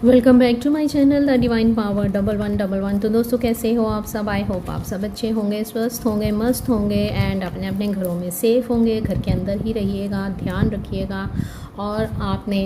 Welcome back to my channel the divine power 1111। तो दोस्तों कैसे हो आप सब। आई होप आप सब अच्छे होंगे, स्वस्थ होंगे, मस्त होंगे एंड अपने अपने घरों में सेफ़ होंगे। घर के अंदर ही रहिएगा, ध्यान रखिएगा और आपने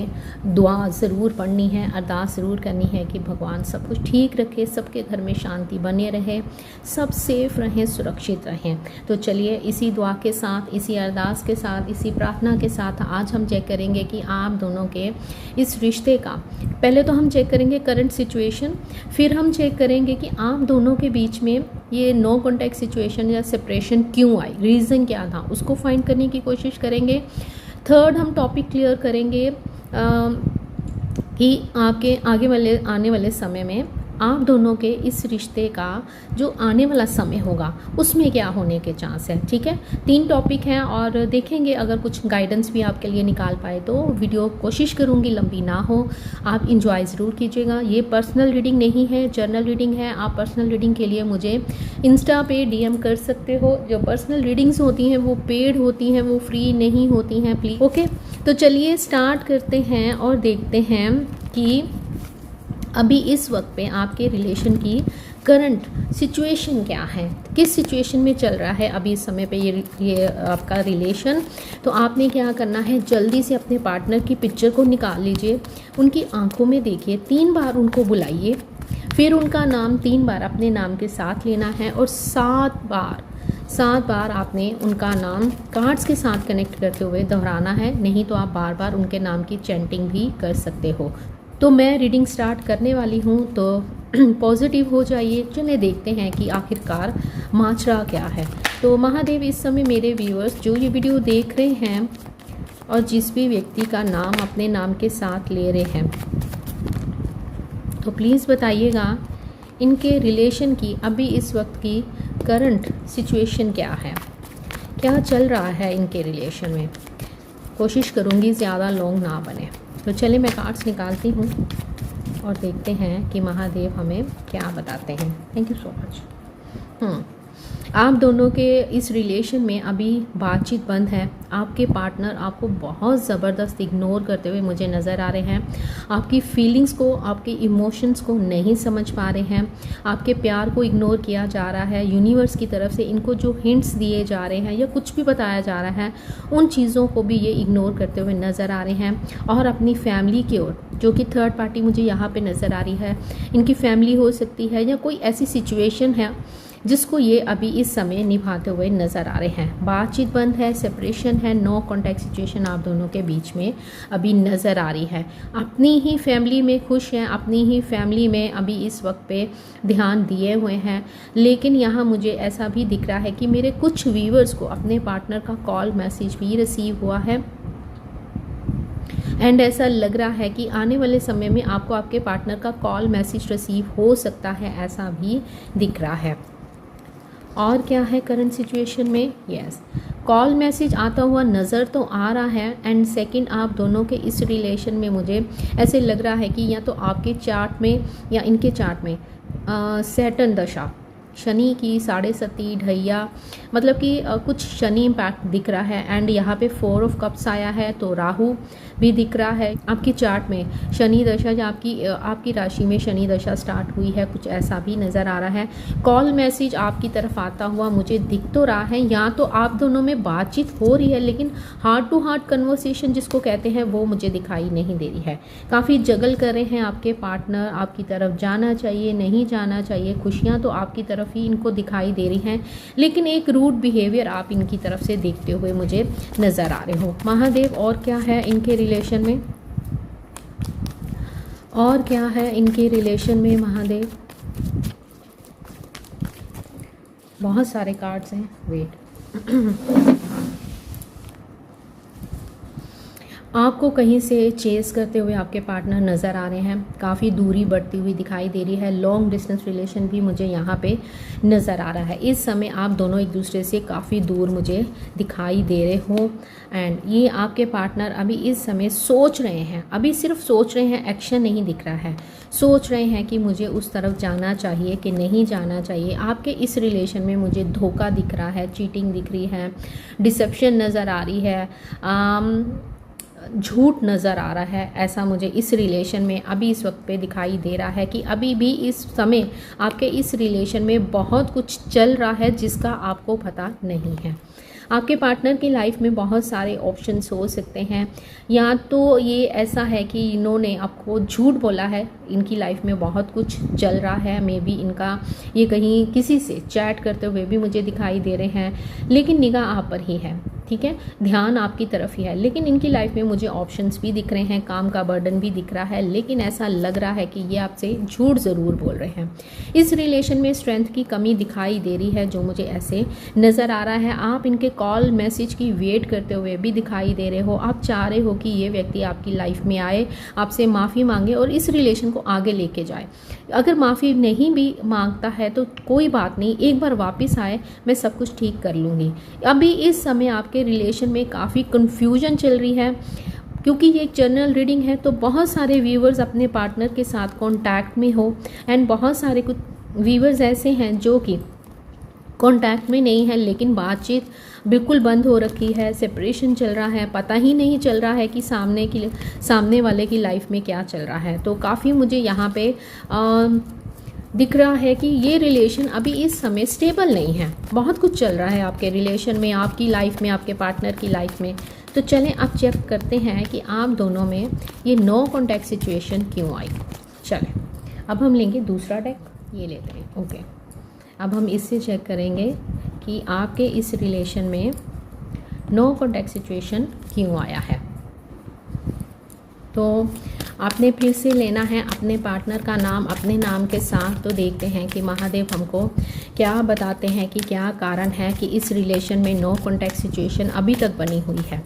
दुआ ज़रूर पढ़नी है, अरदास ज़रूर करनी है कि भगवान सब कुछ ठीक रखे, सबके घर में शांति बने रहे, सब सेफ़ रहें, सुरक्षित रहें। तो चलिए इसी दुआ के साथ, इसी अरदास के साथ, इसी प्रार्थना के साथ आज हम चेक करेंगे कि आप दोनों के इस रिश्ते का, पहले तो हम चेक करेंगे करंट सिचुएशन, फिर हम चेक करेंगे कि आप दोनों के बीच में ये नो कॉन्टैक्ट सिचुएशन या सेपरेशन क्यों आई, रीज़न क्या था, उसको फाइंड करने की कोशिश करेंगे। थर्ड हम टॉपिक क्लियर करेंगे कि आपके आने वाले समय में आप दोनों के इस रिश्ते का जो आने वाला समय होगा उसमें क्या होने के चांस है। ठीक है, 3 टॉपिक हैं और देखेंगे अगर कुछ गाइडेंस भी आपके लिए निकाल पाए तो वीडियो कोशिश करूँगी लंबी ना हो, आप इंजॉय ज़रूर कीजिएगा। ये पर्सनल रीडिंग नहीं है, जर्नल रीडिंग है। आप पर्सनल रीडिंग के लिए मुझे इंस्टा पे DM कर सकते हो। जो पर्सनल रीडिंग्स होती हैं वो पेड होती हैं, वो फ्री नहीं होती हैं प्लीज़। ओके, तो चलिए स्टार्ट करते हैं और देखते हैं कि अभी इस वक्त पे आपके रिलेशन की करंट सिचुएशन क्या है, किस सिचुएशन में चल रहा है अभी इस समय पे ये आपका रिलेशन। तो आपने क्या करना है, जल्दी से अपने पार्टनर की पिक्चर को निकाल लीजिए, उनकी आंखों में देखिए, 3 बार उनको बुलाइए, फिर उनका नाम 3 बार अपने नाम के साथ लेना है और 7 बार आपने उनका नाम कार्ड्स के साथ कनेक्ट करते हुए दोहराना है। नहीं तो आप बार बार उनके नाम की चैंटिंग भी कर सकते हो। तो मैं रीडिंग स्टार्ट करने वाली हूँ, तो पॉजिटिव हो जाइए। चलिए देखते हैं कि आखिरकार माजरा क्या है। तो महादेव, इस समय मेरे व्यूअर्स जो ये वीडियो देख रहे हैं और जिस भी व्यक्ति का नाम अपने नाम के साथ ले रहे हैं, तो प्लीज़ बताइएगा इनके रिलेशन की अभी इस वक्त की करंट सिचुएशन क्या है, क्या चल रहा है इनके रिलेशन में। कोशिश करूँगी ज़्यादा लॉन्ग ना बने। तो चलिए मैं कार्ड्स निकालती हूँ और देखते हैं कि महादेव हमें क्या बताते हैं। Thank you so much. आप दोनों के इस रिलेशन में अभी बातचीत बंद है। आपके पार्टनर आपको बहुत ज़बरदस्त इग्नोर करते हुए मुझे नज़र आ रहे हैं। आपकी फीलिंग्स को, आपके इमोशंस को नहीं समझ पा रहे हैं। आपके प्यार को इग्नोर किया जा रहा है। यूनिवर्स की तरफ से इनको जो हिंट्स दिए जा रहे हैं या कुछ भी बताया जा रहा है, उन चीज़ों को भी ये इग्नोर करते हुए नज़र आ रहे हैं। और अपनी फैमिली की ओर, जो कि थर्ड पार्टी मुझे यहाँ पर नज़र आ रही है, इनकी फैमिली हो सकती है या कोई ऐसी सिचुएशन है जिसको ये अभी इस समय निभाते हुए नज़र आ रहे हैं। बातचीत बंद है, सेपरेशन है, नो कॉन्टैक्ट सिचुएशन आप दोनों के बीच में अभी नज़र आ रही है। अपनी ही फैमिली में खुश हैं, अपनी ही फैमिली में अभी इस वक्त पे ध्यान दिए हुए हैं। लेकिन यहाँ मुझे ऐसा भी दिख रहा है कि मेरे कुछ व्यूअर्स को अपने पार्टनर का कॉल मैसेज भी रिसीव हुआ है एंड ऐसा लग रहा है कि आने वाले समय में आपको आपके पार्टनर का कॉल मैसेज रिसीव हो सकता है, ऐसा भी दिख रहा है। और क्या है करंट सिचुएशन में, यस, कॉल मैसेज आता हुआ नज़र तो आ रहा है। एंड सेकंड, आप दोनों के इस रिलेशन में मुझे ऐसे लग रहा है कि या तो आपके चार्ट में या इनके चार्ट में सैटर्न दशा, शनि की 7.5 ढैया, मतलब कि कुछ शनि इम्पैक्ट दिख रहा है। एंड यहाँ पे 4 ऑफ कप्स आया है, तो राहु भी दिख रहा है आपकी चार्ट में। शनि दशा या आपकी राशि में शनि दशा स्टार्ट हुई है, कुछ ऐसा भी नज़र आ रहा है। कॉल मैसेज आपकी तरफ आता हुआ मुझे दिख तो रहा है। या तो आप दोनों में बातचीत हो रही है, लेकिन हार्ट टू हार्ट कन्वर्सेशन जिसको कहते हैं वो मुझे दिखाई नहीं दे रही है। काफ़ी जगल कर रहे हैं आपके पार्टनर, आपकी तरफ जाना चाहिए, नहीं जाना चाहिए। खुशियाँ तो आपकी तरफ ही इनको दिखाई दे रही हैं, लेकिन एक रूड बिहेवियर आप इनकी तरफ से देखते हुए मुझे नज़र आ रहे हो। महादेव, और क्या है इनके रिलेशन में, और क्या है इनके रिलेशन में महादेव। बहुत सारे कार्ड्स हैं, वेट। आपको कहीं से चेस करते हुए आपके पार्टनर नज़र आ रहे हैं, काफ़ी दूरी बढ़ती हुई दिखाई दे रही है। लॉन्ग डिस्टेंस रिलेशन भी मुझे यहाँ पे नज़र आ रहा है। इस समय आप दोनों एक दूसरे से काफ़ी दूर मुझे दिखाई दे रहे हो। एंड ये आपके पार्टनर अभी इस समय सोच रहे हैं, अभी सिर्फ सोच रहे हैं, एक्शन नहीं दिख रहा है। सोच रहे हैं कि मुझे उस तरफ जाना चाहिए कि नहीं जाना चाहिए। आपके इस रिलेशन में मुझे धोखा दिख रहा है, चीटिंग दिख रही है, डिसेप्शन नज़र आ रही है, झूठ नज़र आ रहा है, ऐसा मुझे इस रिलेशन में अभी इस वक्त पे दिखाई दे रहा है कि अभी भी इस समय आपके इस रिलेशन में बहुत कुछ चल रहा है जिसका आपको पता नहीं है। आपके पार्टनर की लाइफ में बहुत सारे ऑप्शंस हो सकते हैं, या तो ये ऐसा है कि इन्होंने आपको झूठ बोला है, इनकी लाइफ में बहुत कुछ चल रहा है, मे बी इनका ये कहीं किसी से चैट करते हुए भी मुझे दिखाई दे रहे हैं, लेकिन निगाह आप पर ही है, ठीक है, ध्यान आपकी तरफ ही है, लेकिन इनकी लाइफ में मुझे ऑप्शंस भी दिख रहे हैं, काम का बर्डन भी दिख रहा है, लेकिन ऐसा लग रहा है कि ये आपसे झूठ ज़रूर बोल रहे हैं। इस रिलेशन में स्ट्रेंथ की कमी दिखाई दे रही है, जो मुझे ऐसे नज़र आ रहा है। आप इनके कॉल मैसेज की वेट करते हुए भी दिखाई दे रहे हो, आप चाह रहे हो कि ये व्यक्ति आपकी लाइफ में आए, आपसे माफ़ी मांगे और इस रिलेशन को आगे लेके जाए। अगर माफ़ी नहीं भी मांगता है तो कोई बात नहीं, एक बार वापस आए, मैं सब कुछ ठीक कर लूँगी। अभी इस समय आपके रिलेशन में काफ़ी कन्फ्यूजन चल रही है, क्योंकि ये एक जनरल रीडिंग है, तो बहुत सारे व्यूवर्स अपने पार्टनर के साथ कांटेक्ट में हो, एंड बहुत सारे कुछ व्यूवर्स ऐसे हैं जो कि कांटेक्ट में नहीं है, लेकिन बातचीत बिल्कुल बंद हो रखी है, सेपरेशन चल रहा है, पता ही नहीं चल रहा है कि सामने वाले की लाइफ में क्या चल रहा है। तो काफ़ी मुझे यहाँ पे दिख रहा है कि ये रिलेशन अभी इस समय स्टेबल नहीं है, बहुत कुछ चल रहा है आपके रिलेशन में, आपकी लाइफ में, आपके पार्टनर की लाइफ में। तो चलें अब चेक करते हैं कि आप दोनों में ये नो कॉन्टैक्ट सिचुएशन क्यों आई। चलें अब हम लेंगे दूसरा डेक, ये लेते हैं। ओके, अब हम इससे चेक करेंगे कि आपके इस रिलेशन में नो कॉन्टैक्ट सिचुएशन क्यों आया है। तो आपने फिर से लेना है अपने पार्टनर का नाम अपने नाम के साथ। तो देखते हैं कि महादेव हमको क्या बताते हैं कि क्या कारण है कि इस रिलेशन में नो कॉन्टैक्ट सिचुएशन अभी तक बनी हुई है।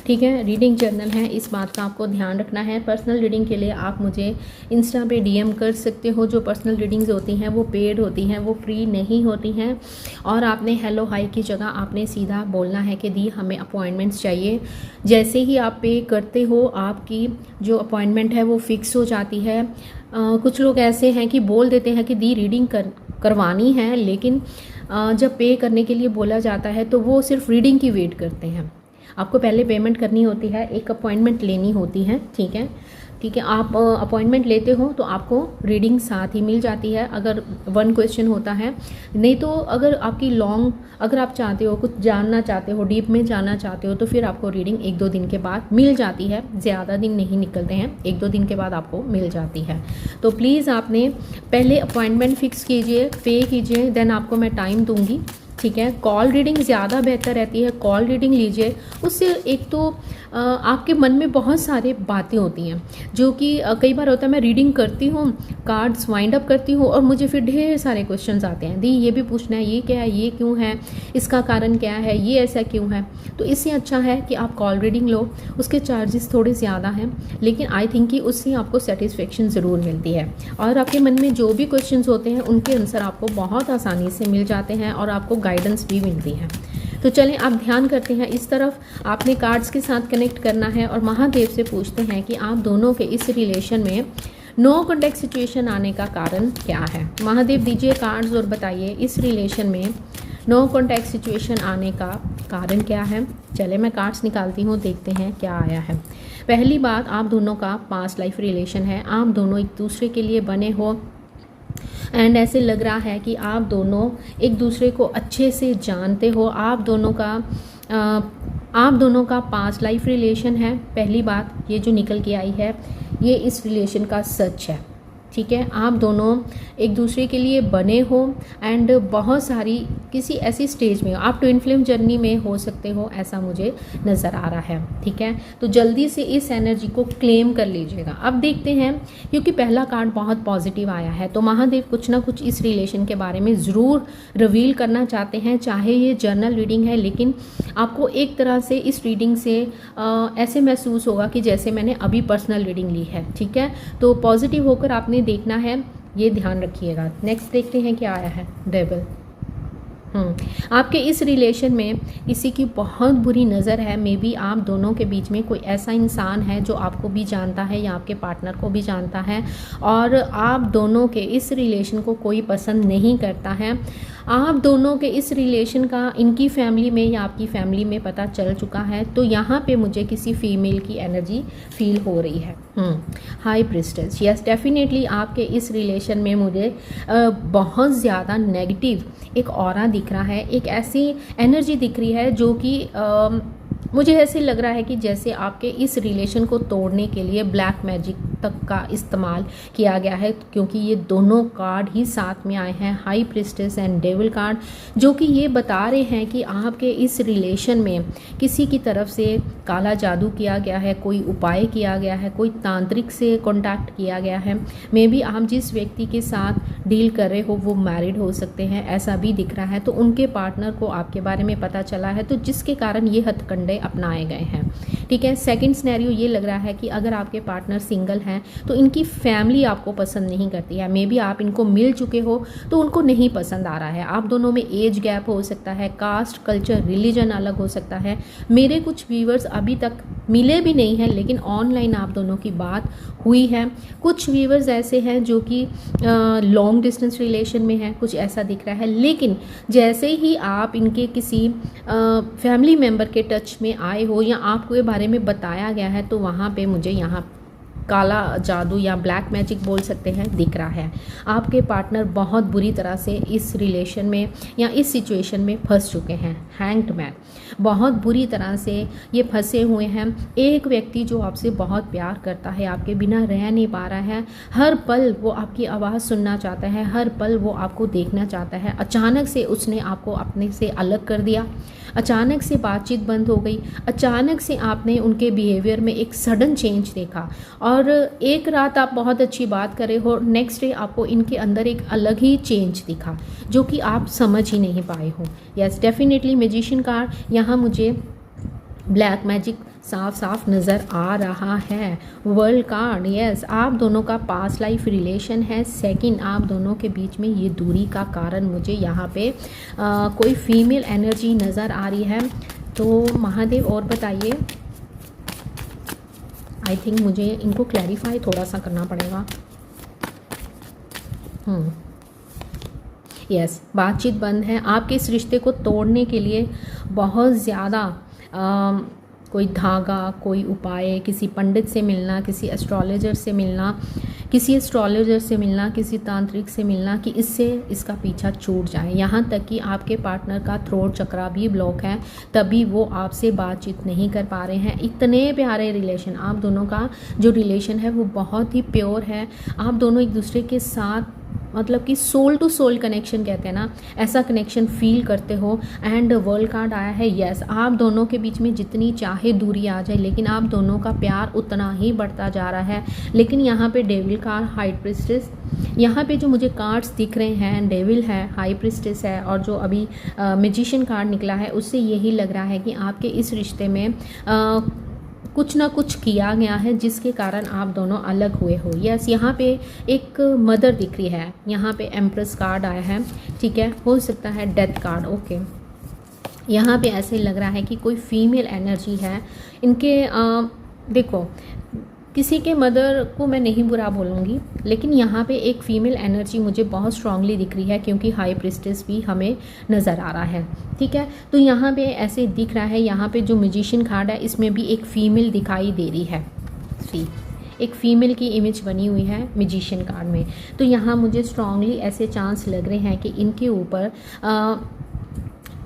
ठीक है, रीडिंग जर्नल है, इस बात का आपको ध्यान रखना है। पर्सनल रीडिंग के लिए आप मुझे इंस्टा पे डीएम कर सकते हो। जो पर्सनल रीडिंग्स होती हैं वो पेड होती हैं, वो फ्री नहीं होती हैं। और आपने हेलो हाई की जगह आपने सीधा बोलना है कि दी हमें अपॉइंटमेंट्स चाहिए। जैसे ही आप पे करते हो आपकी जो अपॉइंटमेंट है वो फिक्स हो जाती है। कुछ लोग ऐसे हैं कि बोल देते हैं कि दी रीडिंग करवानी है, लेकिन जब पे करने के लिए बोला जाता है तो वो सिर्फ रीडिंग की वेट करते हैं। आपको पहले पेमेंट करनी होती है, एक अपॉइंटमेंट लेनी होती है। ठीक है, आप अपॉइंटमेंट लेते हो तो आपको रीडिंग साथ ही मिल जाती है, अगर 1 क्वेश्चन होता है। नहीं तो अगर आपकी अगर आप चाहते हो, कुछ जानना चाहते हो, डीप में जानना चाहते हो, तो फिर आपको रीडिंग 1-2 दिन के बाद मिल जाती है। ज़्यादा दिन नहीं निकलते हैं, 1-2 दिन के बाद आपको मिल जाती है। तो प्लीज़ आपने पहले अपॉइंटमेंट फिक्स कीजिए, पे कीजिए, देन आपको मैं टाइम दूँगी। ठीक है, कॉल रीडिंग ज़्यादा बेहतर रहती है, कॉल रीडिंग लीजिए। उससे एक तो आपके मन में बहुत सारे बातें होती हैं जो कि कई बार होता है, मैं रीडिंग करती हूँ, कार्ड्स वाइंड अप करती हूँ और मुझे फिर ढेर सारे क्वेश्चंस आते हैं, दी ये भी पूछना है, ये क्या है, ये क्यों है, इसका कारण क्या है, ये ऐसा क्यों है। तो इससे अच्छा है कि आप कॉल रीडिंग लो। उसके चार्जेस थोड़े ज़्यादा हैं, लेकिन आई थिंक कि उससे आपको सेटिस्फेक्शन ज़रूर मिलती है और आपके मन में जो भी क्वेश्चन होते हैं उनके आंसर आपको बहुत आसानी से मिल जाते हैं और आपको गाइडेंस भी मिलती है। तो चलें आप ध्यान करते हैं इस तरफ, आपने कार्ड्स के साथ कनेक्ट करना है और महादेव से पूछते हैं कि आप दोनों के इस रिलेशन में नो कॉन्टैक्ट सिचुएशन आने का कारण क्या है। महादेव दीजिए कार्ड्स और बताइए इस रिलेशन में नो कॉन्टैक्ट सिचुएशन आने का कारण क्या है। चले मैं कार्ड्स निकालती हूँ, देखते हैं क्या आया है। पहली बात, आप दोनों का पास्ट लाइफ रिलेशन है, आप दोनों एक दूसरे के लिए बने हो एंड ऐसे लग रहा है कि आप दोनों एक दूसरे को अच्छे से जानते हो। आप दोनों का पास्ट लाइफ रिलेशन है। पहली बात ये जो निकल के आई है ये इस रिलेशन का सच है। ठीक है, आप दोनों एक दूसरे के लिए बने हो एंड बहुत सारी किसी ऐसी स्टेज में आप ट्विन फ्लेम जर्नी में हो सकते हो, ऐसा मुझे नज़र आ रहा है। ठीक है, तो जल्दी से इस एनर्जी को क्लेम कर लीजिएगा। अब देखते हैं, क्योंकि पहला कार्ड बहुत पॉजिटिव आया है तो महादेव कुछ ना कुछ इस रिलेशन के बारे में ज़रूर रिवील करना चाहते हैं। चाहे ये जर्नल रीडिंग है, लेकिन आपको एक तरह से इस रीडिंग से ऐसे महसूस होगा कि जैसे मैंने अभी पर्सनल रीडिंग ली है। ठीक है, तो पॉजिटिव होकर आपने देखना है, ये ध्यान रखिएगा। नेक्स्ट देखते हैं क्या आया है। डेविल। आपके इस रिलेशन में किसी की बहुत बुरी नज़र है। मे बी आप दोनों के बीच में कोई ऐसा इंसान है जो आपको भी जानता है या आपके पार्टनर को भी जानता है और आप दोनों के इस रिलेशन को कोई पसंद नहीं करता है। आप दोनों के इस रिलेशन का इनकी फैमिली में या आपकी फैमिली में पता चल चुका है, तो यहाँ पे मुझे किसी फीमेल की एनर्जी फील हो रही है। हाई प्रिस्टेस, यस डेफिनेटली आपके इस रिलेशन में मुझे बहुत ज़्यादा नेगेटिव एक ऑरा दिख रहा है, एक ऐसी एनर्जी दिख रही है जो कि मुझे ऐसे लग रहा है कि जैसे आपके इस रिलेशन को तोड़ने के लिए ब्लैक मैजिक तक का इस्तेमाल किया गया है, क्योंकि ये दोनों कार्ड ही साथ में आए हैं, high priestess and devil card, जो कि ये बता रहे हैं कि आपके इस रिलेशन में किसी की तरफ से काला जादू किया गया है, कोई उपाय किया गया है, कोई तांत्रिक से कॉन्टैक्ट किया गया है। मे बी आप जिस व्यक्ति के साथ डील कर रहे हो वो मैरिड हो सकते हैं, ऐसा भी दिख रहा है, तो उनके पार्टनर को आपके बारे में पता चला है, तो जिसके कारण ये हथकंडे अपनाए गए हैं। ठीक है, सेकंड सिनेरियो ये लग रहा है कि अगर आपके पार्टनर सिंगल हैं तो इनकी फैमिली आपको पसंद नहीं करती है। मे बी आप इनको मिल चुके हो तो उनको नहीं पसंद आ रहा है। आप दोनों में एज गैप हो सकता है, कास्ट, कल्चर, रिलीजन अलग हो सकता है। मेरे कुछ व्यूवर्स अभी तक मिले भी नहीं हैं, लेकिन ऑनलाइन आप दोनों की बात हुई है। कुछ व्यूवर्स ऐसे हैं जो कि लॉन्ग डिस्टेंस रिलेशन में हैं, कुछ ऐसा दिख रहा है। लेकिन जैसे ही आप इनके किसी फैमिली मेम्बर के टच में आए हो या आपको ये बारे में बताया गया है, तो वहाँ पे मुझे यहाँ काला जादू या ब्लैक मैजिक बोल सकते हैं दिख रहा है। आपके पार्टनर बहुत बुरी तरह से इस रिलेशन में या इस सिचुएशन में फंस चुके हैं। हैंग्ड मैन, बहुत बुरी तरह से ये फंसे हुए हैं। एक व्यक्ति जो आपसे बहुत प्यार करता है, आपके बिना रह नहीं पा रहा है, हर पल वो आपकी आवाज़ सुनना चाहता है, हर पल वो आपको देखना चाहता है। अचानक से उसने आपको अपने से अलग कर दिया, अचानक से बातचीत बंद हो गई, अचानक से आपने उनके बिहेवियर में एक सडन चेंज देखा, और एक रात आप बहुत अच्छी बात कर रहे हो, नेक्स्ट डे आपको इनके अंदर एक अलग ही चेंज दिखा जो कि आप समझ ही नहीं पाए हो। यस डेफिनेटली मैजिशियन कार्ड यहाँ मुझे ब्लैक मैजिक साफ साफ नज़र आ रहा है। वर्ल्ड कार्ड, यस आप दोनों का पास्ट लाइफ रिलेशन है। सेकंड, आप दोनों के बीच में ये दूरी का कारण मुझे यहाँ पे कोई फीमेल एनर्जी नज़र आ रही है। तो महादेव और बताइए, आई थिंक मुझे इनको क्लैरिफाई थोड़ा सा करना पड़ेगा। यस बातचीत बंद है। आपके इस रिश्ते को तोड़ने के लिए बहुत ज़्यादा कोई धागा, कोई उपाय, किसी पंडित से मिलना, किसी एस्ट्रोलॉजर से मिलना, किसी तांत्रिक से मिलना कि इससे इसका पीछा छूट जाए। यहाँ तक कि आपके पार्टनर का थ्रोट चक्रा भी ब्लॉक है, तभी वो आपसे बातचीत नहीं कर पा रहे हैं। इतने प्यारे रिलेशन, आप दोनों का जो रिलेशन है वो बहुत ही प्योर है। आप दोनों एक दूसरे के साथ मतलब कि सोल टू सोल कनेक्शन कहते हैं ना, ऐसा कनेक्शन फील करते हो। एंड वर्ल्ड कार्ड आया है, यस आप दोनों के बीच में जितनी चाहे दूरी आ जाए, लेकिन आप दोनों का प्यार उतना ही बढ़ता जा रहा है। लेकिन यहाँ पे डेविल कार्ड, हाई प्रिस्टेस, यहाँ पे जो मुझे कार्ड्स दिख रहे हैं, डेविल है, हाई प्रिस्टेस है, और जो अभी मैजिशियन कार्ड निकला है, उससे यही लग रहा है कि आपके इस रिश्ते में कुछ ना कुछ किया गया है जिसके कारण आप दोनों अलग हुए हो। यस यहाँ पे एक मदर दिख रही है, यहाँ पे एम्प्रेस कार्ड आया है, ठीक है, हो सकता है डेथ कार्ड, ओके। यहाँ पे ऐसे लग रहा है कि कोई फीमेल एनर्जी है इनके। देखो किसी के मदर को मैं नहीं बुरा बोलूँगी, लेकिन यहाँ पे एक फ़ीमेल एनर्जी मुझे बहुत स्ट्रांगली दिख रही है, क्योंकि हाई प्रिस्टेस भी हमें नज़र आ रहा है, ठीक है। तो यहाँ पे ऐसे दिख रहा है, यहाँ पे जो मैजिशियन कार्ड है इसमें भी एक फ़ीमेल दिखाई दे रही है, एक फ़ीमेल की इमेज बनी हुई है मैजिशियन कार्ड में। तो यहाँ मुझे स्ट्रांगली ऐसे चांस लग रहे हैं कि इनके ऊपर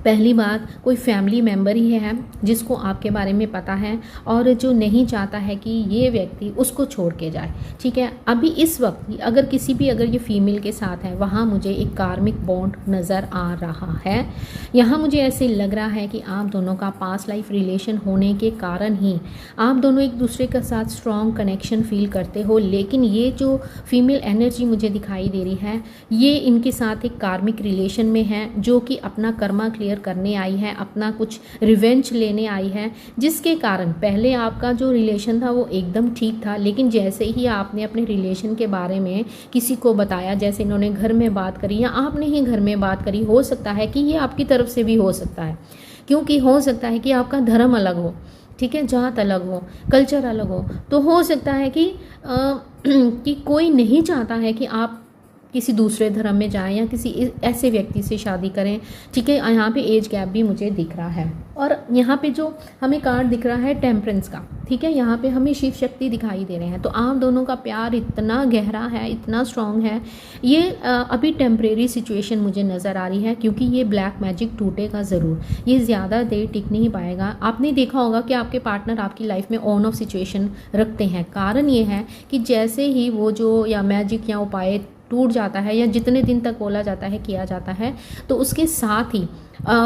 पहली बात कोई फैमिली मेम्बर ही है जिसको आपके बारे में पता है और जो नहीं चाहता है कि ये व्यक्ति उसको छोड़ के जाए, ठीक है। अभी इस वक्त अगर ये फीमेल के साथ है, वहाँ मुझे एक कार्मिक बॉन्ड नज़र आ रहा है। यहाँ मुझे ऐसे लग रहा है कि आप दोनों का पास्ट लाइफ रिलेशन होने के कारण ही आप दोनों एक दूसरे के साथ स्ट्रॉन्ग कनेक्शन फील करते हो। लेकिन ये जो फीमेल एनर्जी मुझे दिखाई दे रही है, ये इनके साथ एक कार्मिक रिलेशन में है, जो कि अपना कर्मा क्लियर करने आई है, अपना कुछ रिवेंज लेने आई है, जिसके कारण पहले आपका जो रिलेशन था वो एकदम ठीक था, लेकिन जैसे ही आपने अपने रिलेशन के बारे में किसी को बताया, जैसे इन्होंने घर में बात करी या आपने ही घर में बात करी, हो सकता है कि ये आपकी तरफ से भी हो सकता है, क्योंकि हो सकता है कि आपका धर्म अलग हो, ठीक है, जात अलग हो, कल्चर अलग हो, तो हो सकता है कि कोई नहीं चाहता है कि आप किसी दूसरे धर्म में जाएं या किसी ऐसे व्यक्ति से शादी करें, ठीक है। यहाँ पे एज गैप भी मुझे दिख रहा है। और यहाँ पे जो हमें कार्ड दिख रहा है टेम्परेंस का, ठीक है, यहाँ पे हमें शिव शक्ति दिखाई दे रहे हैं। तो आप दोनों का प्यार इतना गहरा है, इतना स्ट्रॉन्ग है। ये अभी टेम्परेरी सिचुएशन मुझे नज़र आ रही है, क्योंकि ये ब्लैक मैजिक टूटेगा ज़रूर, ये ज़्यादा देर टिक नहीं पाएगा। आपने देखा होगा कि आपके पार्टनर आपकी लाइफ में ऑन ऑफ सिचुएशन रखते हैं। कारण ये है कि जैसे ही वो जो या मैजिक या उपाय टूट जाता है या जितने दिन तक बोला जाता है किया जाता है, तो उसके साथ ही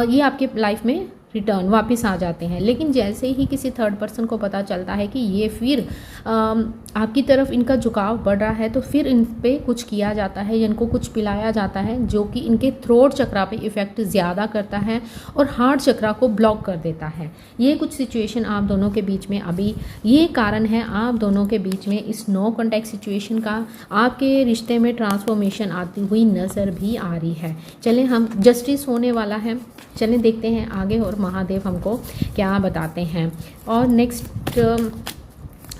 ये आपके लाइफ में रिटर्न वापस आ जाते हैं। लेकिन जैसे ही किसी थर्ड पर्सन को पता चलता है कि ये फिर आपकी तरफ इनका झुकाव बढ़ रहा है, तो फिर इन पे कुछ किया जाता है या इनको कुछ पिलाया जाता है, जो कि इनके थ्रोट चक्रा पे इफ़ेक्ट ज़्यादा करता है और हार्ट चक्रा को ब्लॉक कर देता है। ये कुछ सिचुएशन आप दोनों के बीच में अभी ये कारण है आप दोनों के बीच में इस नो कॉन्टैक्ट सिचुएशन का। आपके रिश्ते में ट्रांसफॉर्मेशन आती हुई नज़र भी आ रही है। चलें, हम जस्टिस होने वाला है, चलें देखते हैं आगे और महादेव हमको क्या बताते हैं। और नेक्स्ट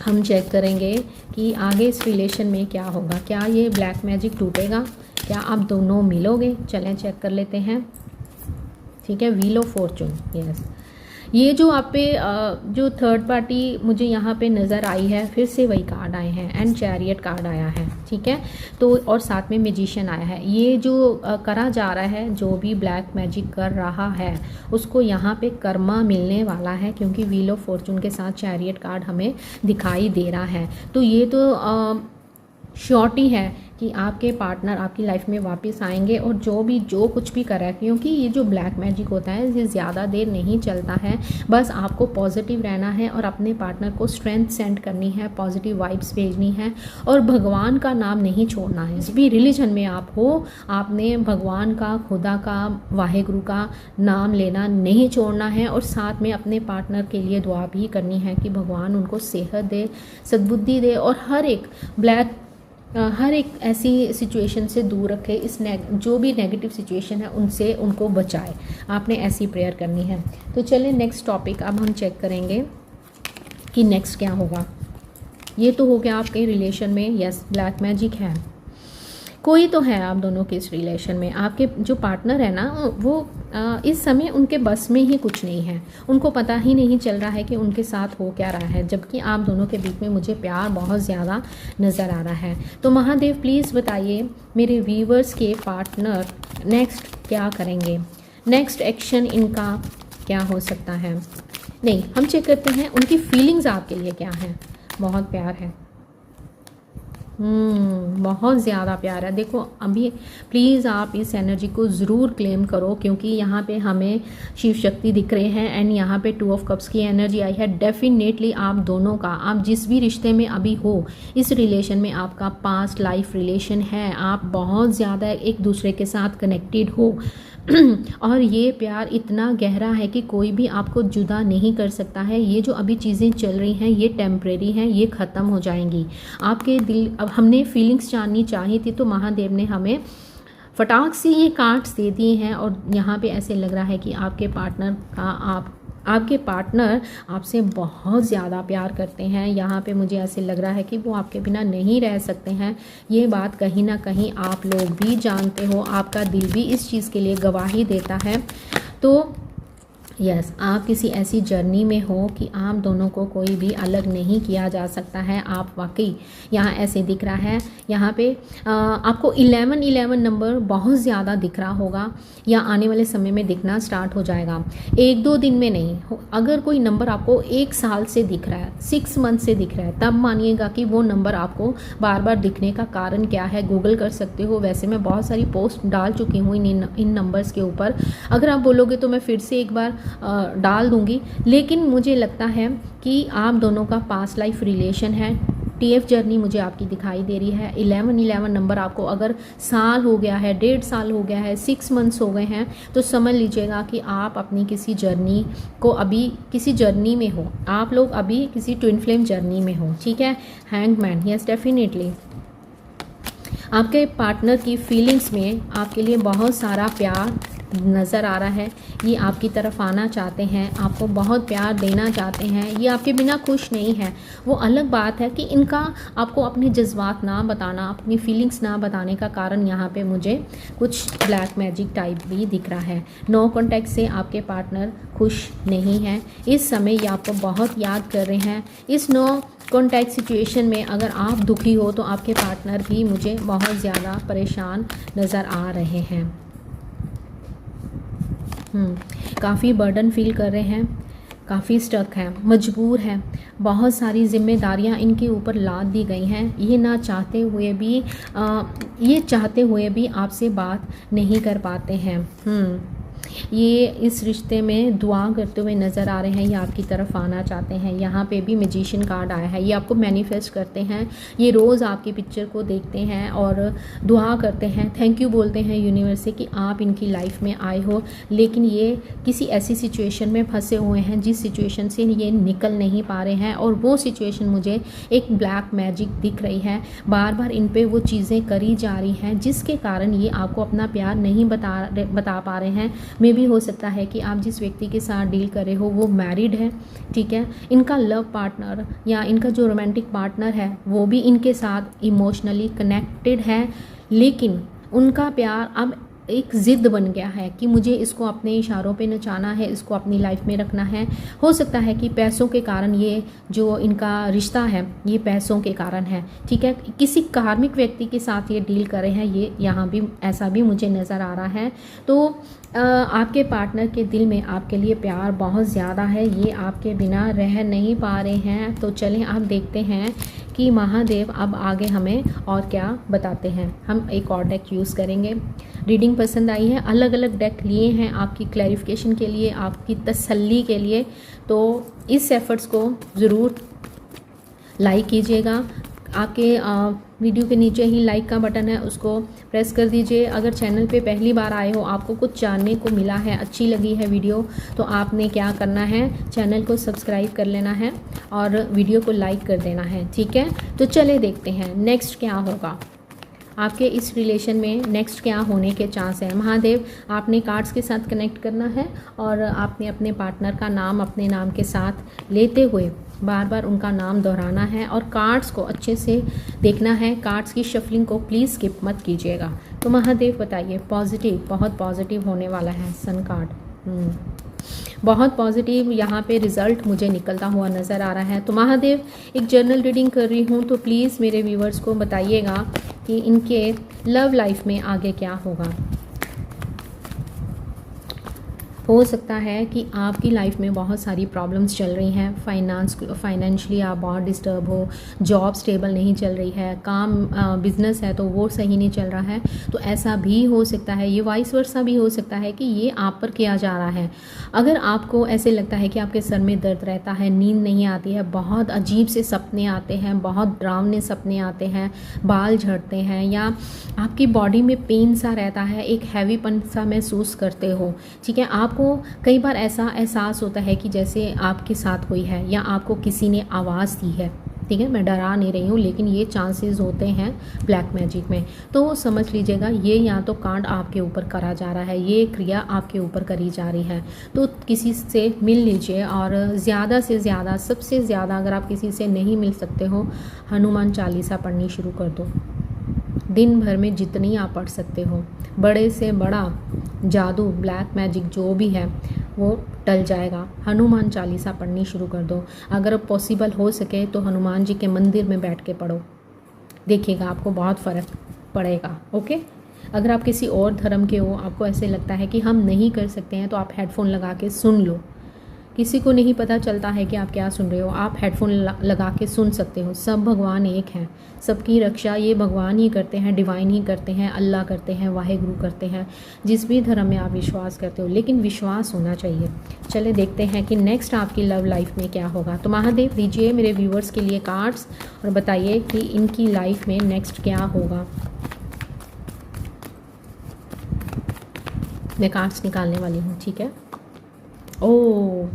हम चेक करेंगे कि आगे इस रिलेशन में क्या होगा। क्या ये ब्लैक मैजिक टूटेगा, क्या आप दोनों मिलोगे? चलें चेक कर लेते हैं, ठीक है। Wheel of Fortune, yes. ये जो आप पे जो थर्ड पार्टी मुझे यहाँ पे नज़र आई है, फिर से वही कार्ड आए हैं एंड चैरियट कार्ड आया है, ठीक है। तो और साथ में मैजिशियन आया है। ये जो करा जा रहा है, जो भी ब्लैक मैजिक कर रहा है, उसको यहाँ पे कर्मा मिलने वाला है, क्योंकि व्हील ऑफ फॉर्चून के साथ चैरियट कार्ड हमें दिखाई दे रहा है। तो ये तो श्योरिटी है कि आपके पार्टनर आपकी लाइफ में वापस आएंगे और जो कुछ भी कर रहा है, क्योंकि ये जो ब्लैक मैजिक होता है ये ज़्यादा देर नहीं चलता है। बस आपको पॉजिटिव रहना है और अपने पार्टनर को स्ट्रेंथ सेंड करनी है, पॉजिटिव वाइब्स भेजनी है और भगवान का नाम नहीं छोड़ना है। जिस भी रिलीजन में आप हो, आपने भगवान का, खुदा का, वाहेगुरु का नाम लेना नहीं छोड़ना है। और साथ में अपने पार्टनर के लिए दुआ भी करनी है कि भगवान उनको सेहत दे, सद्बुद्धि दे और हर एक ऐसी सिचुएशन से दूर रखे, जो भी नेगेटिव सिचुएशन है उनसे उनको बचाए। आपने ऐसी प्रेयर करनी है। तो चलिए नेक्स्ट टॉपिक अब हम चेक करेंगे कि नेक्स्ट क्या होगा। ये तो हो गया आपके रिलेशन में, यस ब्लैक मैजिक है, कोई तो है आप दोनों के इस रिलेशन में। आपके जो पार्टनर है ना, वो इस समय उनके बस में ही कुछ नहीं है, उनको पता ही नहीं चल रहा है कि उनके साथ हो क्या रहा है, जबकि आप दोनों के बीच में मुझे प्यार बहुत ज़्यादा नज़र आ रहा है। तो महादेव प्लीज़ बताइए मेरे व्यूवर्स के पार्टनर नेक्स्ट क्या करेंगे, नेक्स्ट एक्शन इनका क्या हो सकता है। नहीं, हम चेक करते हैं उनकी फीलिंग्स आपके लिए क्या है। बहुत प्यार है, बहुत ज़्यादा प्यार है। देखो अभी प्लीज़ आप इस एनर्जी को ज़रूर क्लेम करो, क्योंकि यहाँ पे हमें शिव शक्ति दिख रहे हैं एंड यहाँ पे 2 ऑफ कप्स की एनर्जी आई है। डेफिनेटली आप दोनों का, आप जिस भी रिश्ते में अभी हो, इस रिलेशन में आपका पास्ट लाइफ रिलेशन है। आप बहुत ज़्यादा एक दूसरे के साथ कनेक्टेड हो और ये प्यार इतना गहरा है कि कोई भी आपको जुदा नहीं कर सकता है। ये जो अभी चीज़ें चल रही हैं ये टेम्परेरी हैं, ये ख़त्म हो जाएंगी। आपके दिल, अब हमने फीलिंग्स जाननी चाहिए थी तो महादेव ने हमें फटाक से ये कार्ड्स दे दिए हैं। और यहाँ पे ऐसे लग रहा है कि आपके पार्टनर आपसे बहुत ज़्यादा प्यार करते हैं। यहाँ पे मुझे ऐसे लग रहा है कि वो आपके बिना नहीं रह सकते हैं। ये बात कहीं ना कहीं आप लोग भी जानते हो, आपका दिल भी इस चीज़ के लिए गवाही देता है। तो यस, आप किसी ऐसी जर्नी में हो कि आप दोनों को कोई भी अलग नहीं किया जा सकता है। आप वाकई यहाँ ऐसे दिख रहा है, यहाँ पे आपको 11 नंबर बहुत ज़्यादा दिख रहा होगा या आने वाले समय में दिखना स्टार्ट हो जाएगा। 1-2 दिन में नहीं, अगर कोई नंबर आपको 1 साल से दिख रहा है, 6 मंथ से दिख रहा है, तब मानिएगा कि वो नंबर आपको बार बार दिखने का कारण क्या है। गूगल कर सकते हो, वैसे मैं बहुत सारी पोस्ट डाल चुकी हूँ इन नंबर्स के ऊपर। अगर आप बोलोगे तो मैं फिर से एक बार डाल दूंगी। लेकिन मुझे लगता है कि आप दोनों का पास्ट लाइफ रिलेशन है। TF जर्नी मुझे आपकी दिखाई दे रही है। 11 नंबर आपको अगर साल हो गया है, 1.5 साल हो गया है, 6 मंथ्स हो गए हैं, तो समझ लीजिएगा कि आप अपनी किसी जर्नी को अभी किसी जर्नी में हो। आप लोग अभी किसी ट्विन फ्लेम जर्नी में हो, ठीक है। हैंगमैन, यस डेफिनेटली आपके पार्टनर की फीलिंग्स में आपके लिए बहुत सारा प्यार नज़र आ रहा है। ये आपकी तरफ आना चाहते हैं, आपको बहुत प्यार देना चाहते हैं, ये आपके बिना खुश नहीं है। वो अलग बात है कि इनका आपको अपने जज्बात ना बताना, अपनी फीलिंग्स ना बताने का कारण यहाँ पे मुझे कुछ ब्लैक मैजिक टाइप भी दिख रहा है। नो कॉन्टैक्ट से आपके पार्टनर खुश नहीं है इस समय, ये आपको बहुत याद कर रहे हैं। इस नो कॉन्टैक्ट सिचुएशन में अगर आप दुखी हो तो आपके पार्टनर भी मुझे बहुत ज़्यादा परेशान नज़र आ रहे हैं। काफ़ी बर्डन फील कर रहे हैं, काफ़ी स्टक है, मजबूर है, बहुत सारी जिम्मेदारियां इनके ऊपर लाद दी गई हैं। ये ना चाहते हुए भी ये चाहते हुए भी आपसे बात नहीं कर पाते हैं। ये इस रिश्ते में दुआ करते हुए नज़र आ रहे हैं, ये आपकी तरफ आना चाहते हैं। यहाँ पे भी मैजिशियन कार्ड आया है, ये आपको मैनिफेस्ट करते हैं। ये रोज़ आपकी पिक्चर को देखते हैं और दुआ करते हैं, थैंक यू बोलते हैं यूनिवर्स से कि आप इनकी लाइफ में आए हो। लेकिन ये किसी ऐसी सिचुएशन में फंसे हुए हैं जिस सिचुएशन से ये निकल नहीं पा रहे हैं, और वो सिचुएशन मुझे एक ब्लैक मैजिक दिख रही है। बार बार इन पे वो चीज़ें करी जा रही हैं जिसके कारण ये आपको अपना प्यार नहीं बता पा रहे हैं। में भी हो सकता है कि आप जिस व्यक्ति के साथ डील कर रहे हो वो मैरिड है, ठीक है। इनका लव पार्टनर या इनका जो रोमांटिक पार्टनर है वो भी इनके साथ इमोशनली कनेक्टेड है, लेकिन उनका प्यार अब एक ज़िद बन गया है कि मुझे इसको अपने इशारों पे नचाना है, इसको अपनी लाइफ में रखना है। हो सकता है कि पैसों के कारण ये जो इनका रिश्ता है ये पैसों के कारण है, ठीक है। किसी कार्मिक व्यक्ति के साथ ये डील कर रहे हैं, ये यहाँ भी ऐसा भी मुझे नज़र आ रहा है। तो आपके पार्टनर के दिल में आपके लिए प्यार बहुत ज़्यादा है, ये आपके बिना रह नहीं पा रहे हैं। तो चलें आप देखते हैं कि महादेव अब आगे हमें और क्या बताते हैं। हम एक और डेक यूज़ करेंगे। रीडिंग पसंद आई है, अलग अलग डेक लिए हैं आपकी क्लैरिफिकेशन के लिए, आपकी तसल्ली के लिए। तो इस एफर्ट्स को ज़रूर लाइक कीजिएगा। आपके वीडियो के नीचे ही लाइक का बटन है, उसको प्रेस कर दीजिए। अगर चैनल पे पहली बार आए हो, आपको कुछ जानने को मिला है, अच्छी लगी है वीडियो, तो आपने क्या करना है, चैनल को सब्सक्राइब कर लेना है और वीडियो को लाइक कर देना है, ठीक है। तो चले देखते हैं नेक्स्ट क्या होगा आपके इस रिलेशन में, नेक्स्ट क्या होने के चांस हैं। महादेव, आपने कार्ड्स के साथ कनेक्ट करना है और आपने अपने पार्टनर का नाम अपने नाम के साथ लेते हुए बार बार उनका नाम दोहराना है और कार्ड्स को अच्छे से देखना है। कार्ड्स की शफलिंग को प्लीज़ स्किप मत कीजिएगा। तो महादेव बताइए, पॉजिटिव, बहुत पॉजिटिव होने वाला है सन कार्ड। बहुत पॉजिटिव यहाँ पे रिज़ल्ट मुझे निकलता हुआ नज़र आ रहा है। तो महादेव, एक जर्नल रीडिंग कर रही हूँ, तो प्लीज़ मेरे व्यूवर्स को बताइएगा कि इनके लव लाइफ में आगे क्या होगा। हो सकता है कि आपकी लाइफ में बहुत सारी प्रॉब्लम्स चल रही हैं, फाइनेंशियली आप बहुत डिस्टर्ब हो, जॉब स्टेबल नहीं चल रही है, काम बिजनेस है तो वो सही नहीं चल रहा है। तो ऐसा भी हो सकता है, ये वाइस वर्सा भी हो सकता है कि ये आप पर किया जा रहा है। अगर आपको ऐसे लगता है कि आपके सर में दर्द रहता है, नींद नहीं आती है, बहुत अजीब से सपने आते हैं, बहुत डरावने सपने आते हैं, बाल झड़ते हैं, या आपकी बॉडी में पेन सा रहता है, एक हैवीपन सा महसूस करते हो, ठीक है। आपको कई बार ऐसा एहसास होता है कि जैसे आपके साथ कोई है या आपको किसी ने आवाज़ दी है, ठीक है। मैं डरा नहीं रही हूँ, लेकिन ये चांसेस होते हैं ब्लैक मैजिक में। तो समझ लीजिएगा ये या तो कांड आपके ऊपर करा जा रहा है, ये क्रिया आपके ऊपर करी जा रही है। तो किसी से मिल लीजिए और ज़्यादा से ज़्यादा, सबसे ज़्यादा अगर आप किसी से नहीं मिल सकते हो, हनुमान चालीसा पढ़नी शुरू कर दो। दिन भर में जितनी आप पढ़ सकते हो, बड़े से बड़ा जादू, ब्लैक मैजिक जो भी है वो टल जाएगा। हनुमान चालीसा पढ़नी शुरू कर दो। अगर पॉसिबल हो सके तो हनुमान जी के मंदिर में बैठ के पढ़ो, देखिएगा आपको बहुत फ़र्क पड़ेगा, ओके। अगर आप किसी और धर्म के हो, आपको ऐसे लगता है कि हम नहीं कर सकते हैं, तो आप हेडफोन लगा के सुन लो। किसी को नहीं पता चलता है कि आप क्या सुन रहे हो, आप हेडफोन लगा के सुन सकते हो। सब भगवान एक हैं, सबकी रक्षा ये भगवान ही करते हैं, डिवाइन ही करते हैं, अल्लाह करते हैं, वाहेगुरु करते हैं, जिस भी धर्म में आप विश्वास करते हो, लेकिन विश्वास होना चाहिए। चले देखते हैं कि नेक्स्ट आपकी लव लाइफ में क्या होगा। तो महादेव दीजिए मेरे व्यूवर्स के लिए कार्ड्स और बताइए कि इनकी लाइफ में नेक्स्ट क्या होगा। मैं कार्ड्स निकालने वाली हूँ, ठीक है। ओह,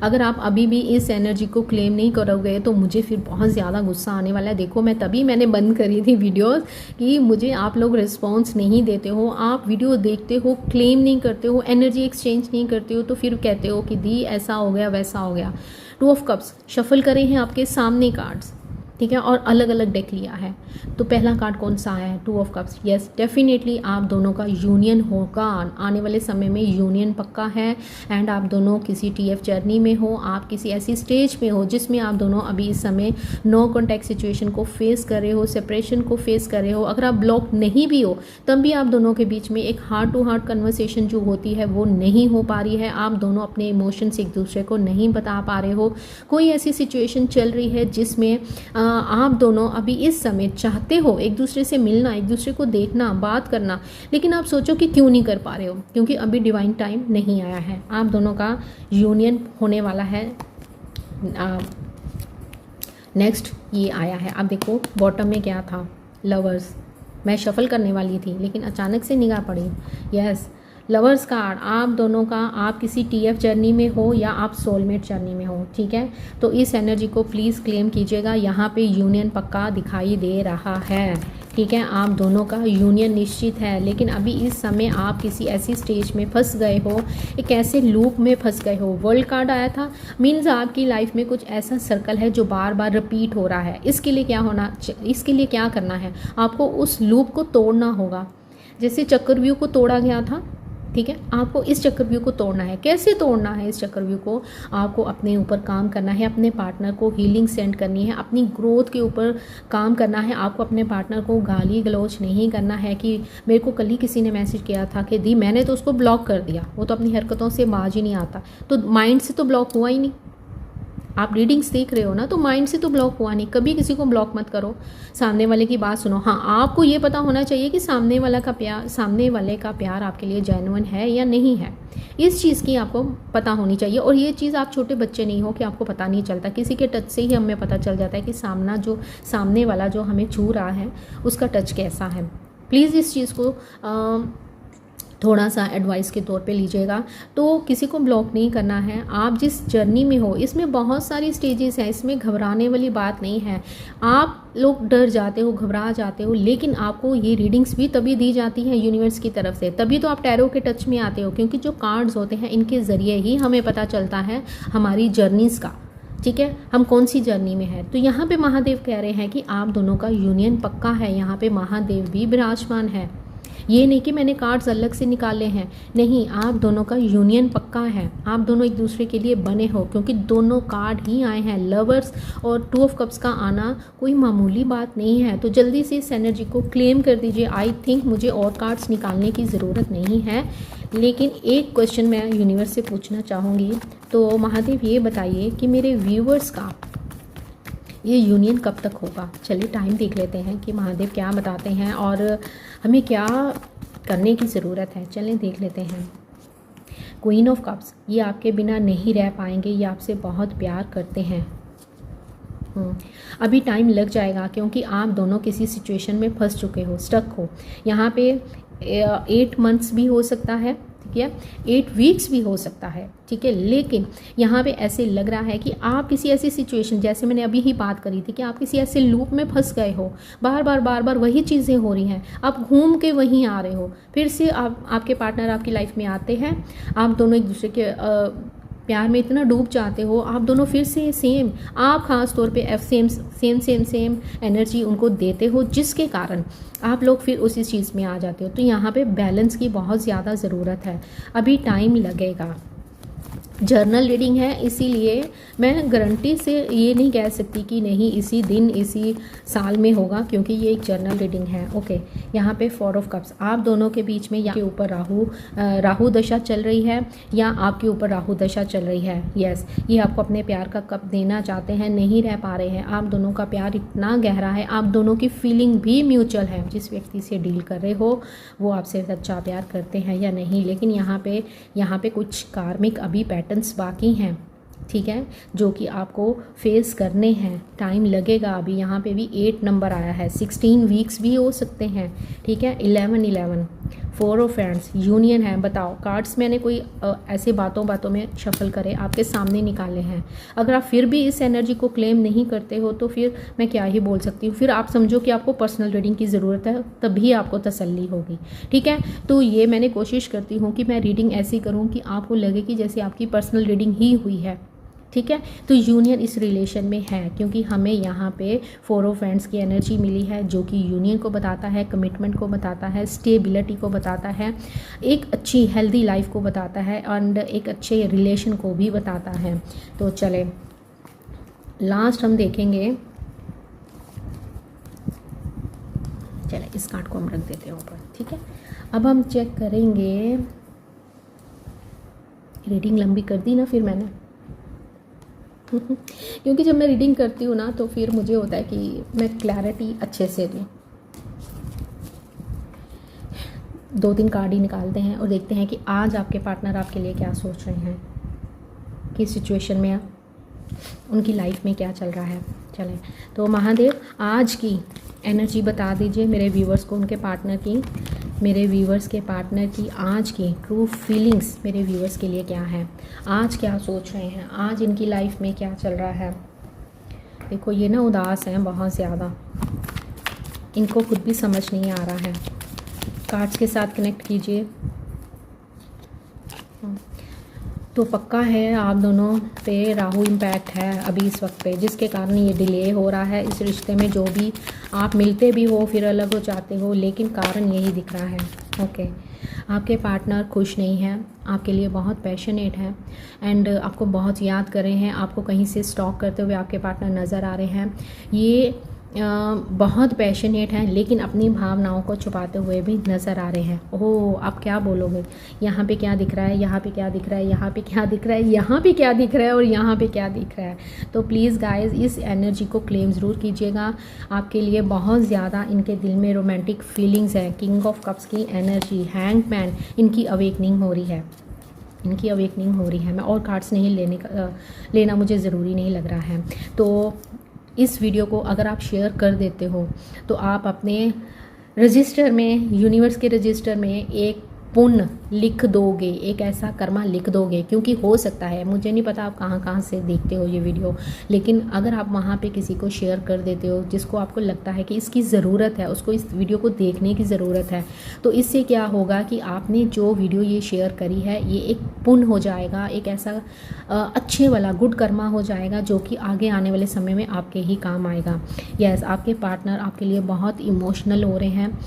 अगर आप अभी भी इस एनर्जी को क्लेम नहीं करोगे तो मुझे फिर बहुत ज़्यादा गुस्सा आने वाला है। देखो मैं तभी मैंने बंद करी थी वीडियोस कि मुझे आप लोग रिस्पॉन्स नहीं देते हो, आप वीडियो देखते हो, क्लेम नहीं करते हो, एनर्जी एक्सचेंज नहीं करते हो, तो फिर कहते हो कि दी ऐसा हो गया वैसा हो गया। 2 ऑफ कप्स शफल करे हैं आपके सामने कार्ड्स, ठीक है, और अलग अलग डेक लिया है। तो पहला कार्ड कौन सा आया है? 2 ऑफ कप्स। यस, डेफिनेटली आप दोनों का यूनियन होगा, आने वाले समय में यूनियन पक्का है। एंड आप दोनों किसी TF जर्नी में हो, आप किसी ऐसी स्टेज में हो जिसमें आप दोनों अभी इस समय नो कॉन्टैक्ट सिचुएशन को फेस कर रहे हो, सेपरेशन को फेस कर रहे हो। अगर आप ब्लॉक नहीं भी हो तब भी आप दोनों के बीच में एक हार्ट टू हार्ट कन्वर्सेशन जो होती है वो नहीं हो पा रही है। आप दोनों अपने इमोशंस एक दूसरे को नहीं बता पा रहे हो। कोई ऐसी सिचुएशन चल रही है जिसमें आप दोनों अभी इस समय चाहते हो एक दूसरे से मिलना, एक दूसरे को देखना, बात करना, लेकिन आप सोचो कि क्यों नहीं कर पा रहे हो, क्योंकि अभी डिवाइन टाइम नहीं आया है। आप दोनों का यूनियन होने वाला है। नेक्स्ट ये आया है, आप देखो बॉटम में क्या था, लवर्स। मैं शफल करने वाली थी लेकिन अचानक से निगाह पड़ी। Yes, lovers card. आप दोनों का, आप किसी TF जर्नी में हो या आप सोलमेट जर्नी में हो, ठीक है। तो इस एनर्जी को प्लीज़ क्लेम कीजिएगा। यहाँ पे यूनियन पक्का दिखाई दे रहा है, ठीक है। आप दोनों का यूनियन निश्चित है, लेकिन अभी इस समय आप किसी ऐसी स्टेज में फंस गए हो, एक ऐसे लूप में फंस गए हो। वर्ल्ड कार्ड आया था, मीन्स आपकी लाइफ में कुछ ऐसा सर्कल है जो बार बार रिपीट हो रहा है। इसके लिए क्या करना है, आपको उस लूप को तोड़ना होगा। जैसे चक्रव्यूह को तोड़ा गया था, ठीक है, आपको इस चक्रव्यूह को तोड़ना है। कैसे तोड़ना है इस चक्रव्यूह को? आपको अपने ऊपर काम करना है, अपने पार्टनर को हीलिंग सेंड करनी है, अपनी ग्रोथ के ऊपर काम करना है। आपको अपने पार्टनर को गाली गलौज नहीं करना है कि मेरे को कल ही किसी ने मैसेज किया था कि दी मैंने तो उसको ब्लॉक कर दिया, वो तो अपनी हरकतों से बाज ही नहीं आता। तो माइंड से तो ब्लॉक हुआ ही नहीं। आप रीडिंग्स देख रहे हो ना, तो माइंड से तो ब्लॉक हुआ नहीं। कभी किसी को ब्लॉक मत करो, सामने वाले की बात सुनो। हाँ, आपको ये पता होना चाहिए कि सामने वाले का प्यार आपके लिए जेन्युइन है या नहीं है। इस चीज़ की आपको पता होनी चाहिए। और ये चीज़ आप छोटे बच्चे नहीं हो कि आपको पता नहीं चलता। किसी के टच से ही हमें पता चल जाता है कि सामने वाला जो हमें छू रहा है उसका टच कैसा है। प्लीज़ इस चीज़ को थोड़ा सा एडवाइस के तौर पे लीजिएगा। तो किसी को ब्लॉक नहीं करना है। आप जिस जर्नी में हो इसमें बहुत सारी स्टेजेस हैं, इसमें घबराने वाली बात नहीं है। आप लोग डर जाते हो, घबरा जाते हो, लेकिन आपको ये रीडिंग्स भी तभी दी जाती है यूनिवर्स की तरफ से, तभी तो आप टैरो के टच में आते हो, क्योंकि जो कार्ड्स होते हैं इनके ज़रिए ही हमें पता चलता है हमारी जर्नीज़ का, ठीक है, हम कौन सी जर्नी में है। तो यहाँ पे महादेव कह रहे हैं कि आप दोनों का यूनियन पक्का है। यहाँ पे महादेव भी विराजमान है। ये नहीं कि मैंने कार्ड्स अलग से निकाले हैं, नहीं, आप दोनों का यूनियन पक्का है। आप दोनों एक दूसरे के लिए बने हो, क्योंकि दोनों कार्ड ही आए हैं। लवर्स और 2 ऑफ कप्स का आना कोई मामूली बात नहीं है। तो जल्दी से इस एनर्जी को क्लेम कर दीजिए। आई थिंक मुझे और कार्ड्स निकालने की ज़रूरत नहीं है, लेकिन एक क्वेश्चन मैं यूनिवर्स से पूछना चाहूँगी। तो महादेव ये बताइए कि मेरे व्यूवर्स का ये यूनियन कब तक होगा। चलिए टाइम देख लेते हैं कि महादेव क्या बताते हैं और हमें क्या करने की ज़रूरत है। चलें देख लेते हैं। क्वीन ऑफ कप्स, ये आपके बिना नहीं रह पाएंगे, ये आपसे बहुत प्यार करते हैं। अभी टाइम लग जाएगा, क्योंकि आप दोनों किसी सिचुएशन में फंस चुके हो, स्टक हो। यहाँ पे 8 मंथ्स भी हो सकता है, ठीक है, 8 वीक्स भी हो सकता है, ठीक है। लेकिन यहाँ पे ऐसे लग रहा है कि आप किसी ऐसी सिचुएशन, जैसे मैंने अभी ही बात करी थी, कि आप किसी ऐसे लूप में फंस गए हो। बार बार वही चीज़ें हो रही हैं, आप घूम के वहीं आ रहे हो। फिर से आपके पार्टनर आपकी लाइफ में आते हैं, आप दोनों एक दूसरे के प्यार में इतना डूब जाते हो, आप दोनों फिर से सेम, आप ख़ास तौर पे सेम एनर्जी उनको देते हो, जिसके कारण आप लोग फिर उसी चीज़ में आ जाते हो। तो यहाँ पे बैलेंस की बहुत ज़्यादा ज़रूरत है, अभी टाइम लगेगा। जर्नल रीडिंग है, इसीलिए मैं गारंटी से ये नहीं कह सकती कि नहीं इसी दिन इसी साल में होगा, क्योंकि ये एक जर्नल रीडिंग है। ओके, यहाँ पे 4 ऑफ कप्स, आप दोनों के बीच में या के ऊपर राहु दशा चल रही है, या आपके ऊपर राहु दशा चल रही है। यस, ये आपको अपने प्यार का कप देना चाहते हैं, नहीं रह पा रहे हैं। आप दोनों का प्यार इतना गहरा है, आप दोनों की फीलिंग भी म्यूचुअल है। जिस व्यक्ति से डील कर रहे हो वो आपसे सच्चा प्यार करते हैं या नहीं, लेकिन यहाँ पे कुछ कार्मिक अभी पैटर्न्स बाकी हैं, ठीक है, जो कि आपको फेस करने हैं। टाइम लगेगा, अभी यहाँ पे भी 8 नंबर आया है, 16 वीक्स भी हो सकते हैं, ठीक है। 11 4 ऑफ फ्रेंड्स, यूनियन है। बताओ, कार्ड्स मैंने कोई ऐसे बातों में शफल करे आपके सामने निकाले हैं। अगर आप फिर भी इस एनर्जी को क्लेम नहीं करते हो तो फिर मैं क्या ही बोल सकती हूँ। फिर आप समझो कि आपको पर्सनल रीडिंग की ज़रूरत है, तभी आपको तसल्ली होगी, ठीक है। तो ये मैंने कोशिश करती हूँ कि मैं रीडिंग ऐसी करूँ कि आपको लगे कि जैसे आपकी पर्सनल रीडिंग ही हुई है, ठीक है। तो यूनियन इस रिलेशन में है, क्योंकि हमें यहाँ पे 4 ऑफ फ्रेंड्स की एनर्जी मिली है, जो कि यूनियन को बताता है, कमिटमेंट को बताता है, स्टेबिलिटी को बताता है, एक अच्छी हेल्दी लाइफ को बताता है, एंड एक अच्छे रिलेशन को भी बताता है। तो चले लास्ट हम देखेंगे, चले इस कार्ड को हम रख देते हैं ऊपर, ठीक है। अब हम चेक करेंगे, रीडिंग लंबी कर दी ना फिर मैंने क्योंकि जब मैं रीडिंग करती हूँ ना तो फिर मुझे होता है कि मैं क्लैरिटी अच्छे से दूँ। 2-3 कार्ड ही निकालते हैं और देखते हैं कि आज आपके पार्टनर आपके लिए क्या सोच रहे हैं, किस सिचुएशन में उनकी लाइफ में क्या चल रहा है। चलें, तो महादेव आज की एनर्जी बता दीजिए मेरे व्यूवर्स को, उनके पार्टनर की, मेरे व्यूवर्स के पार्टनर की आज की ट्रू फीलिंग्स मेरे व्यूवर्स के लिए क्या है, आज क्या सोच रहे हैं, आज इनकी लाइफ में क्या चल रहा है। देखो ये ना उदास हैं बहुत ज़्यादा, इनको खुद भी समझ नहीं आ रहा है। कार्ड्स के साथ कनेक्ट कीजिए। तो पक्का है आप दोनों पे राहु इम्पैक्ट है अभी इस वक्त पे, जिसके कारण ये डिले हो रहा है इस रिश्ते में। जो भी आप मिलते भी हो फिर अलग हो जाते हो, लेकिन कारण यही दिख रहा है। ओके, आपके पार्टनर खुश नहीं हैं, आपके लिए बहुत पैशनेट है एंड आपको बहुत याद कर रहे हैं। आपको कहीं से स्टॉक करते हुए आपके पार्टनर नज़र आ रहे हैं। ये बहुत पैशनेट हैं, लेकिन अपनी भावनाओं को छुपाते हुए भी नज़र आ रहे हैं। ओह, आप क्या बोलोगे, यहाँ पे क्या दिख रहा है, यहाँ पे क्या दिख रहा है, यहाँ पे क्या दिख रहा है, यहाँ पे क्या दिख रहा है और यहाँ पे क्या दिख रहा है। तो प्लीज़ गाइस इस एनर्जी को क्लेम ज़रूर कीजिएगा। आपके लिए बहुत ज़्यादा इनके दिल में रोमांटिक फीलिंग्स है। किंग ऑफ कप्स की एनर्जी, हैंग्ड मैन, इनकी अवेकनिंग हो रही है, इनकी अवेकनिंग हो रही है। मैं और कार्ड्स नहीं लेना मुझे ज़रूरी नहीं लग रहा है। तो इस वीडियो को अगर आप शेयर कर देते हो तो आप अपने रजिस्टर में, यूनिवर्स के रजिस्टर में एक पुण्य लिख दोगे, एक ऐसा कर्मा लिख दोगे। क्योंकि हो सकता है, मुझे नहीं पता आप कहाँ से देखते हो ये वीडियो, लेकिन अगर आप वहाँ पे किसी को शेयर कर देते हो जिसको आपको लगता है कि इसकी ज़रूरत है, उसको इस वीडियो को देखने की ज़रूरत है, तो इससे क्या होगा कि आपने जो वीडियो ये शेयर करी है ये एक पुण्य हो जाएगा, एक ऐसा अच्छे वाला गुड कर्मा हो जाएगा जो कि आगे आने वाले समय में आपके ही काम आएगा। यस, आपके पार्टनर आपके लिए बहुत इमोशनल हो रहे हैं,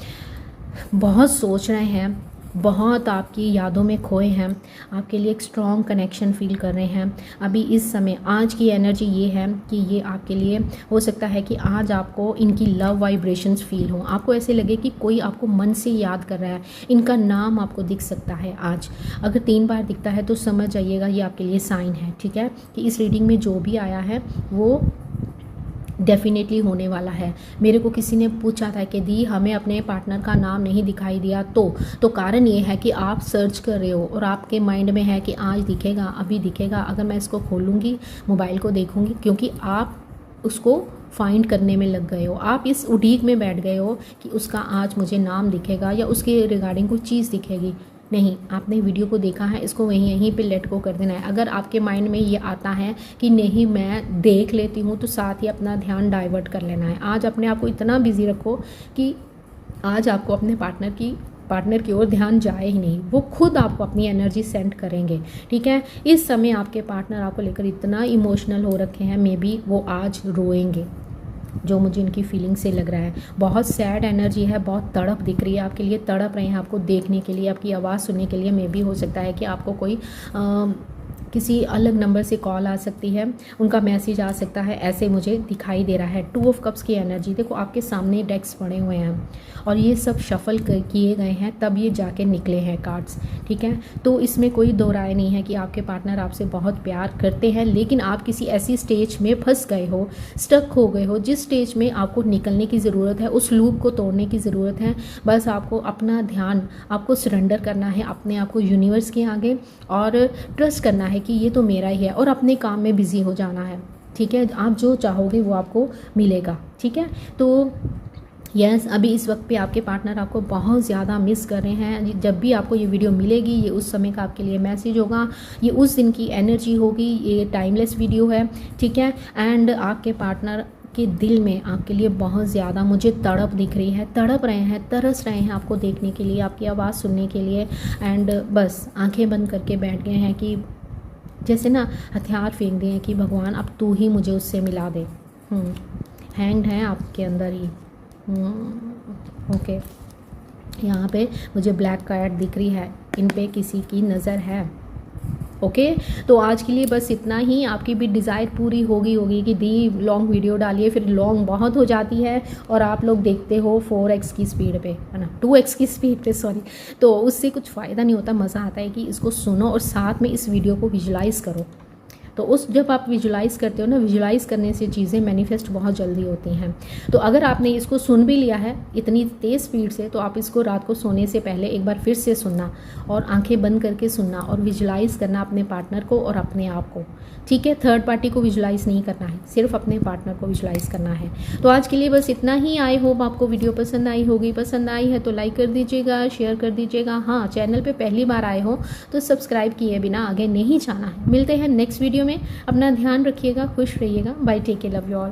बहुत सोच रहे हैं, बहुत आपकी यादों में खोए हैं, आपके लिए एक स्ट्रॉन्ग कनेक्शन फील कर रहे हैं। अभी इस समय आज की एनर्जी ये है कि ये आपके लिए हो सकता है कि आज आपको इनकी लव वाइब्रेशंस फील हो, आपको ऐसे लगे कि कोई आपको मन से याद कर रहा है। इनका नाम आपको दिख सकता है आज, अगर 3 बार दिखता है तो समझ जाइएगा ये आपके लिए साइन है, ठीक है, कि इस रीडिंग में जो भी आया है वो डेफिनेटली होने वाला है। मेरे को किसी ने पूछा था कि दी हमें अपने पार्टनर का नाम नहीं दिखाई दिया, तो कारण ये है कि आप सर्च कर रहे हो और आपके माइंड में है कि आज दिखेगा, अभी दिखेगा, अगर मैं इसको खोलूँगी, मोबाइल को देखूँगी, क्योंकि आप उसको फाइंड करने में लग गए हो, आप इस उड़ीक में बैठ गए हो कि उसका आज मुझे नाम दिखेगा या उसके रिगार्डिंग कोई चीज़ दिखेगी। नहीं, आपने वीडियो को देखा है, इसको यहीं पे लेट गो कर देना है। अगर आपके माइंड में ये आता है कि नहीं मैं देख लेती हूँ, तो साथ ही अपना ध्यान डाइवर्ट कर लेना है। आज अपने आप को इतना बिजी रखो कि आज आपको अपने पार्टनर की ओर ध्यान जाए ही नहीं, वो खुद आपको अपनी एनर्जी सेंड करेंगे, ठीक है। इस समय आपके पार्टनर आपको लेकर इतना इमोशनल हो रखे हैं, मे बी वो आज रोएंगे, जो मुझे इनकी फीलिंग से लग रहा है। बहुत सैड एनर्जी है, बहुत तड़प दिख रही है आपके लिए, तड़प रहे हैं आपको देखने के लिए, आपकी आवाज़ सुनने के लिए। मे भी हो सकता है कि आपको कोई किसी अलग नंबर से कॉल आ सकती है, उनका मैसेज आ सकता है, ऐसे मुझे दिखाई दे रहा है। 2 ऑफ कप्स की एनर्जी, देखो आपके सामने डेक्स पड़े हुए हैं और ये सब शफल किए गए हैं, तब ये जाके निकले हैं कार्ड्स, ठीक है। तो इसमें कोई दो राय नहीं है कि आपके पार्टनर आपसे बहुत प्यार करते हैं, लेकिन आप किसी ऐसी स्टेज में फंस गए हो, स्टक हो गए हो, जिस स्टेज में आपको निकलने की ज़रूरत है, उस लूप को तोड़ने की ज़रूरत है। बस आपको अपना ध्यान, आपको सरेंडर करना है अपने आप को यूनिवर्स के आगे और ट्रस्ट करना है है कि ये तो मेरा ही है, और अपने काम में बिज़ी हो जाना है। ठीक है, आप जो चाहोगे वो आपको मिलेगा। ठीक है, तो यस, अभी इस वक्त पे आपके पार्टनर आपको बहुत ज़्यादा मिस कर रहे हैं। जब भी आपको ये वीडियो मिलेगी, ये उस समय का आपके लिए मैसेज होगा, ये उस दिन की एनर्जी होगी, ये टाइमलेस वीडियो है। ठीक है, एंड आपके पार्टनर के दिल में आपके लिए बहुत ज़्यादा मुझे तड़प दिख रही है, तड़प रहे हैं, तरस रहे हैं आपको देखने के लिए, आपकी आवाज़ सुनने के लिए। एंड बस आंखें बंद करके बैठ गए हैं कि जैसे ना हथियार फेंक दिए हैं कि भगवान अब तू ही मुझे उससे मिला दे। हैंग्ड है आपके अंदर ही। ओके, यहाँ पे मुझे ब्लैक कार्ड दिख रही है, इन पे किसी की नज़र है। ओके, तो आज के लिए बस इतना ही। आपकी भी डिज़ायर पूरी होगी कि दी लॉन्ग वीडियो डालिए, फिर लॉन्ग बहुत हो जाती है और आप लोग देखते हो 4x की स्पीड पे, है ना, 2x की स्पीड पे, सॉरी। तो उससे कुछ फ़ायदा नहीं होता। मज़ा आता है कि इसको सुनो और साथ में इस वीडियो को विजुलाइज़ करो। तो उस जब आप विजुलाइज़ करते हो ना, विजुलाइज़ करने से चीज़ें मैनिफेस्ट बहुत जल्दी होती हैं। तो अगर आपने इसको सुन भी लिया है इतनी तेज़ स्पीड से, तो आप इसको रात को सोने से पहले एक बार फिर से सुनना और आंखें बंद करके सुनना और विजुलाइज़ करना अपने पार्टनर को और अपने आप को। ठीक है, थर्ड पार्टी को विजुलाइज़ नहीं करना है, सिर्फ अपने पार्टनर को विजुलाइज़ करना है। तो आज के लिए बस इतना ही। आई होप आपको वीडियो पसंद आई होगी। पसंद आई है तो लाइक कर दीजिएगा, शेयर कर दीजिएगा। हाँ, चैनल पे पहली बार आए हो तो सब्सक्राइब किए बिना आगे नहीं जाना है। मिलते हैं नेक्स्ट वीडियो में। अपना ध्यान रखिएगा, खुश रहिएगा। Bye, take care, love you all.